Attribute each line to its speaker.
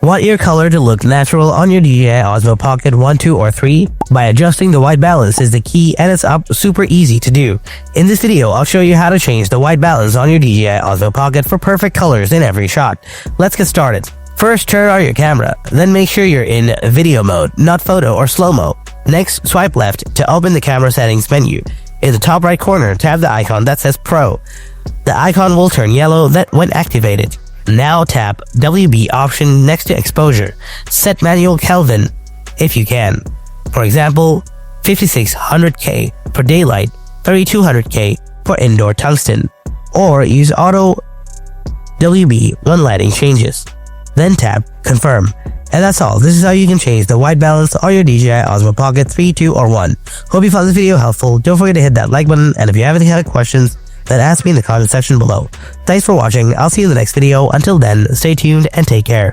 Speaker 1: Want your color to look natural on your DJI OSMO Pocket 1, 2, or 3? By adjusting the white balance is the key, and it's super easy to do. In this video, I'll show you how to change the white balance on your DJI OSMO Pocket for perfect colors in every shot. Let's get started. First, turn on your camera, then make sure you're in video mode, not photo or slow-mo. Next, swipe left to open the camera settings menu. In the top right corner, tap the icon that says Pro. The icon will turn yellow when activated. Now tap WB option next to exposure. Set manual Kelvin if you can. For example, 5600K for daylight, 3200K for indoor tungsten. Or use auto WB when lighting changes. Then tap confirm. And that's all. This is how you can change the white balance on your DJI OSMO Pocket 3, 2, or 1. Hope you found this video helpful. Don't forget to hit that like button, and if you have any other questions, then ask me in the comment section below. Thanks for watching. I'll see you in the next video. Until then, stay tuned and take care.